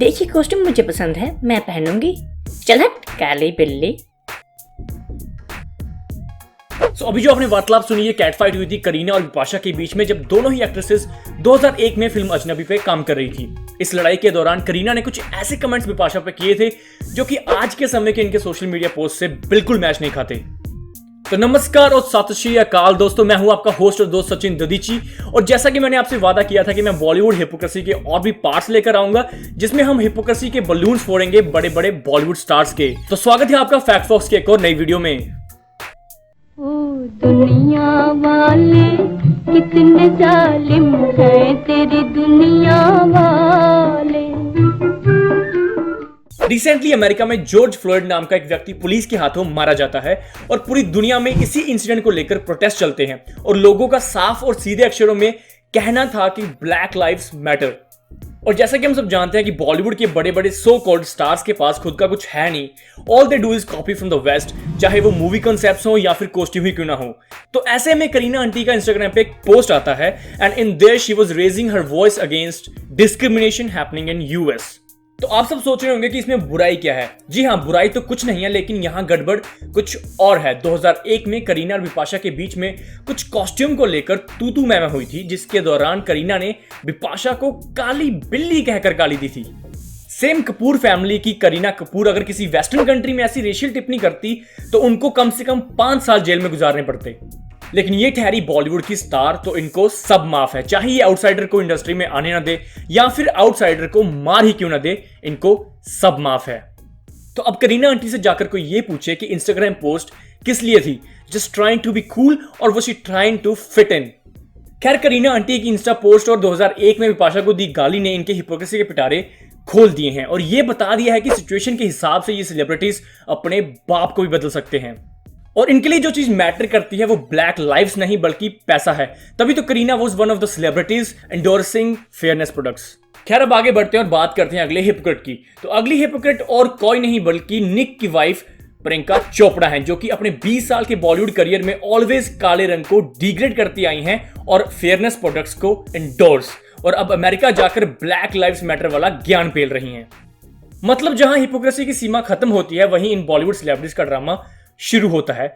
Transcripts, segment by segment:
देखिए कॉस्ट्यूम मुझे पसंद है, मैं पहनूंगी। चल हट काली बिल्ली। अभी जो आपने वार्तालाप सुनी है, कैट फाइट हुई थी करीना और बिपाशा के बीच में, जब दोनों ही एक्ट्रेसेस 2001 में फिल्म अजनबी पे काम कर रही थी। इस लड़ाई के दौरान करीना ने कुछ ऐसे कमेंट्स बिपाशा पे किए थे जो कि आज के समय के इनके सोशल मीडिया पोस्ट से बिल्कुल मैच नहीं खाते। तो नमस्कार और सत श्री अकाल दोस्तों, मैं हूं आपका होस्ट और दोस्त सचिन ददीची। और जैसा कि मैंने आपसे वादा किया था कि मैं बॉलीवुड हिपोक्रेसी के और भी पार्ट्स लेकर आऊंगा, जिसमें हम हिपोक्रेसी के बलून्स फोड़ेंगे बड़े बड़े बॉलीवुड स्टार्स के। तो स्वागत है आपका फैक्ट फॉक्स की एक और नई वीडियो में। ओ दुनिया वाले कितने जालिम हैं तेरी दुनिया वाले। रिसेंटली अमेरिका में जॉर्ज फ्लॉयड नाम का एक व्यक्ति पुलिस के हाथों मारा जाता है और पूरी दुनिया में इसी इंसिडेंट को लेकर प्रोटेस्ट चलते हैं और लोगों का साफ और सीधे अक्षरों में कहना था कि ब्लैक लाइव्स मैटर। और जैसा कि हम सब जानते हैं कि बॉलीवुड के बड़े बड़े सो कॉल्ड स्टार्स के पास खुद का कुछ है नहीं, all they do is copy from the west, चाहे वो मूवी कॉन्सेप्ट्स हो या फिर कॉस्ट्यूम ही क्यों ना हो। तो ऐसे में करीना आंटी का इंस्टाग्राम पे एक पोस्ट आता है and in their she was raising her voice against discrimination happening in US. तो आप सब सोच रहे होंगे कि इसमें बुराई क्या है। जी हाँ, बुराई तो कुछ नहीं है, लेकिन यहाँ गड़बड़ कुछ और है। 2001 में करीना और बिपाशा के बीच में कुछ कॉस्ट्यूम को लेकर तू मैं हुई थी, जिसके दौरान करीना ने बिपाशा को काली बिल्ली कहकर गाली दी थी। सेम कपूर फैमिली की करीना कपूर अगर किसी वेस्टर्न कंट्री में ऐसी रेशियल टिप्पणी करती तो उनको कम से कम 5 साल जेल में गुजारने पड़ते। लेकिन ये ठहरी बॉलीवुड की स्टार, तो इनको सब माफ है, चाहे ये आउटसाइडर को इंडस्ट्री में आने ना दे या फिर आउटसाइडर को मार ही क्यों ना दे, इनको सब माफ है। तो अब करीना आंटी से जाकर कोई ये पूछे कि इंस्टाग्राम पोस्ट किस लिए थी, just trying to be cool और वो she trying to fit in. खैर, करीना आंटी की इंस्टा पोस्ट और 2001 में बिपाशा को दी गाली ने इनके हिपोक्रेसी के पिटारे खोल दिए हैं और ये बता दिया है कि सिचुएशन के हिसाब से ये सेलिब्रिटीज अपने बाप को भी बदल सकते हैं। और इनके लिए जो चीज मैटर करती है वो ब्लैक लाइव्स नहीं बल्कि पैसा है। तभी तो Kareena was one of the celebrities endorsing fairness products. खैर, अब आगे बढ़ते हैं और बात करते हैं अगले हिपोक्रेट की। तो अगली हिपोक्रेट और कोई नहीं बल्कि निक की वाइफ प्रियंका चोपड़ा हैं, जो कि अपने 20 साल के बॉलीवुड करियर में ऑलवेज काले रंग को डिग्रेड करती आई हैं और फेयरनेस प्रोडक्ट्स को एंडोर्स, और अब अमेरिका जाकर ब्लैक लाइव्स मैटर वाला ज्ञान पेल रही हैं। मतलब जहां हिपोक्रेसी की सीमा खत्म होती है, वहीं इन बॉलीवुड सेलिब्रिटीज का ड्रामा शुरू होता है।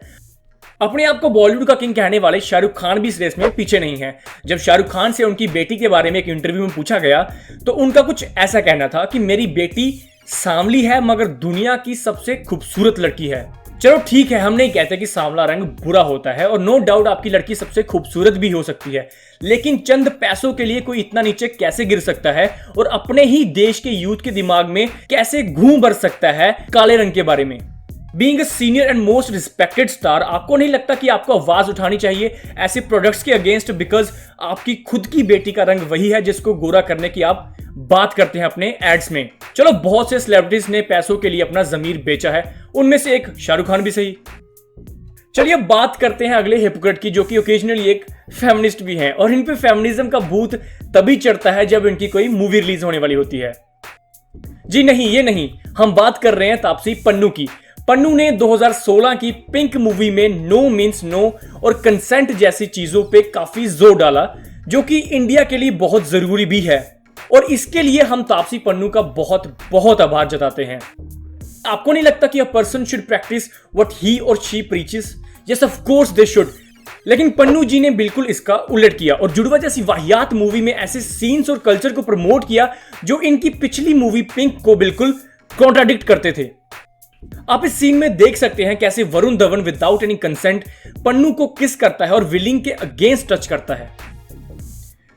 अपने आप को बॉलीवुड का किंग कहने वाले शाहरुख खान भी इस रेस में पीछे नहीं है। जब शाहरुख खान से उनकी बेटी के बारे में एक इंटरव्यू में पूछा गया तो उनका कुछ ऐसा कहना था कि मेरी बेटी सांवली है मगर दुनिया की सबसे खूबसूरत लड़की है। चलो ठीक है, हम नहीं कहते कि सांवला रंग बुरा होता है और नो डाउट आपकी लड़की सबसे खूबसूरत भी हो सकती है, लेकिन चंद पैसों के लिए कोई इतना नीचे कैसे गिर सकता है और अपने ही देश के यूथ के दिमाग में कैसे घूम भर सकता है काले रंग के बारे में। Being a senior and most respected star, आपको नहीं लगता कि आपको आवाज उठानी चाहिए ऐसे प्रोडक्ट्स के अगेंस्ट, बिकॉज आपकी खुद की बेटी का रंग वही है जिसको गोरा करने की आप बात करते हैं अपने एड्स में। चलो, बहुत से सेलिब्रिटीज ने पैसों के लिए अपना जमीर बेचा है, उनमें से एक शाहरुख खान भी सही। चलिए अब बात करते हैं अगले हिपोक्रेट की, जो कि ओकेजनली एक फेमिनिस्ट भी हैं और इन पे फेमिनिज्म का भूत तभी चढ़ता है जब इनकी कोई मूवी रिलीज होने वाली होती है। जी नहीं, ये नहीं, हम बात कर रहे हैं तापसी पन्नू की। पन्नू ने 2016 की पिंक मूवी में नो मीन्स नो और कंसेंट जैसी चीजों पे काफी जोर डाला, जो कि इंडिया के लिए बहुत जरूरी भी है, और इसके लिए हम तापसी पन्नू का बहुत बहुत आभार जताते हैं। आपको नहीं लगता कि a person should practice what he or she preaches? Yes, of course they should. लेकिन पन्नू जी ने बिल्कुल इसका उलट किया और जुड़वा जैसी वाहियात मूवी में ऐसे सीन्स और कल्चर को प्रमोट किया जो इनकी पिछली मूवी पिंक को बिल्कुल कॉन्ट्राडिक्ट करते थे। आप इस सीन में देख सकते हैं कैसे Varun Dhawan without any consent Pannu को किस करता है और विलिंग के अगेंस्ट टच करता है।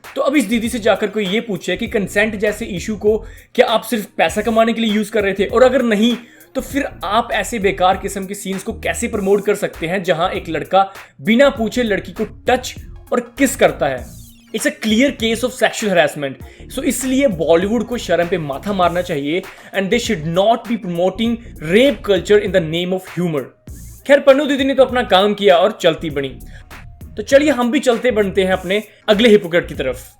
तो अब इस दीदी से जाकर कोई ये पूछे कि कंसेंट जैसे इशू को क्या आप सिर्फ पैसा कमाने के लिए यूज कर रहे थे, और अगर नहीं तो फिर आप ऐसे बेकार किस्म के सीन्स को कैसे प्रमोट कर सकते हैं जहां एक लड़का बिना पूछे लड़की को टच और किस करता है। It's a clear case of sexual harassment. So इसलिए बॉलीवुड को शर्म पे माथा मारना चाहिए and they should not be promoting rape culture in the name of humour. खैर, पन्नू दीदी ने तो अपना काम किया और चलती बनी। तो चलिए हम भी चलते बनते हैं अपने अगले हिपोक्रेट की तरफ।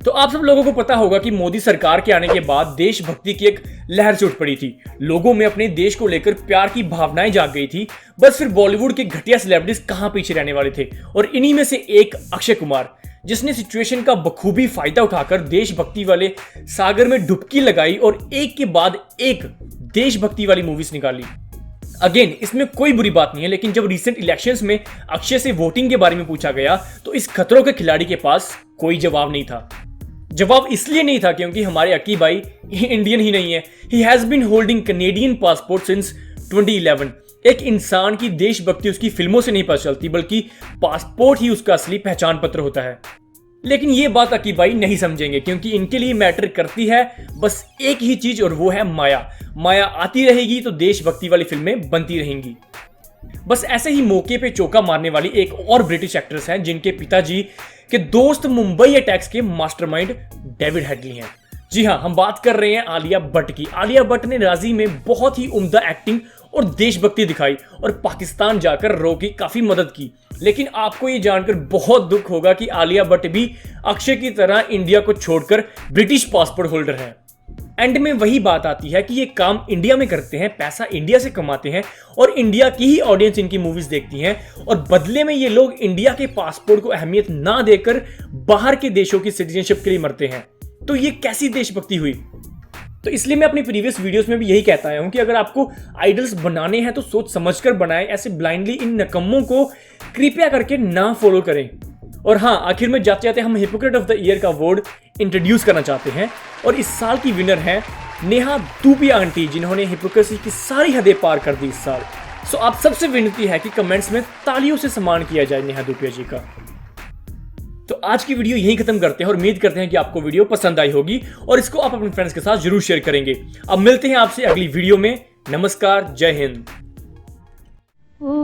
तो आप सब लोगों को पता होगा कि मोदी सरकार के आने के बाद देशभक्ति की एक लहर से उठ पड़ी थी। लोगों में अपने देश को लेकर प्यार की भावनाएं जाग गई थी। बस फिर बॉलीवुड के घटिया सेलिब्रिटीज कहां पीछे रहने वाले थे, और इन्हीं में से एक अक्षय कुमार। जिसने सिचुएशन का बखूबी फायदा उठाकर देशभक्ति वाले सागर में डुबकी लगाई और एक के बाद एक देशभक्ति वाली मूवीज निकाली। अगेन इसमें कोई बुरी बात नहीं है, लेकिन जब रिसेंट इलेक्शंस में अक्षय से वोटिंग के बारे में पूछा गया तो इस खतरों के खिलाड़ी के पास कोई जवाब नहीं था। जवाब इसलिए नहीं था क्योंकि हमारे अक्की भाई इंडियन ही नहीं है। He has been holding Canadian passport since 2011। एक इंसान की देशभक्ति उसकी फिल्मों से नहीं पता चलती, बल्कि पासपोर्ट ही उसका असली पहचान पत्र होता है। लेकिन ये बात अक्की भाई नहीं समझेंगे, क्योंकि इनके लिए मैटर करती है बस एक ही चीज, और वो है माया। माया आती रहेगी तो देशभक्ति वाली फिल्में बनती रहेंगी। बस ऐसे ही मौके पे चौका मारने वाली एक और ब्रिटिश एक्ट्रेस हैं जिनके पिताजी के दोस्त मुंबई अटैक्स के मास्टरमाइंड डेविड हेडली हैं। जी हाँ, हम बात कर रहे हैं आलिया भट्ट की। आलिया भट्ट ने राजी में बहुत ही उम्दा एक्टिंग और देशभक्ति दिखाई और पाकिस्तान जाकर रो की काफी मदद की। लेकिन आपको ये जानकर बहुत दुख होगा कि आलिया भट्ट भी अक्षय की तरह इंडिया को छोड़कर ब्रिटिश पासपोर्ट होल्डर है। एंड में वही बात आती है कि ये काम इंडिया में करते हैं, पैसा इंडिया से कमाते हैं और इंडिया की ही ऑडियंस इनकी मूवीज देखती है, और बदले में ये लोग इंडिया के पासपोर्ट को अहमियत ना देकर बाहर के देशों की सिटीजनशिप के लिए मरते हैं। तो ये कैसी देशभक्ति हुई? तो इसलिए मैं अपनी प्रीवियस वीडियोस में भी यही कहता आया हूं कि अगर आपको आइडल्स बनाने हैं तो सोच समझकर बनाएं। ऐसे ब्लाइंडली इन नकम्मों को कृपया करके ना फॉलो करें। और हाँ, आखिर में जाते जाते हम हिपोक्रेट ऑफ द ईयर का अवार्ड इंट्रोड्यूस करना चाहते हैं, और इस साल की विनर हैं नेहा धूपिया आंटी, जिन्होंने हिपोक्रेसी की सारी हदें पार कर दी इस साल। सो आप सबसे विनती है कि कमेंट्स में तालियों से सम्मान किया जाए नेहा धूपिया जी का। तो आज की वीडियो यहीं खत्म करते हैं और उम्मीद करते हैं कि आपको वीडियो पसंद आई होगी और इसको आप अपने फ्रेंड्स के साथ जरूर शेयर करेंगे। अब मिलते हैं आपसे अगली वीडियो में। नमस्कार, जय हिंद। ओ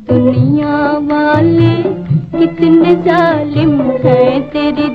दुनिया वाले कितने जालिम हैं तेरी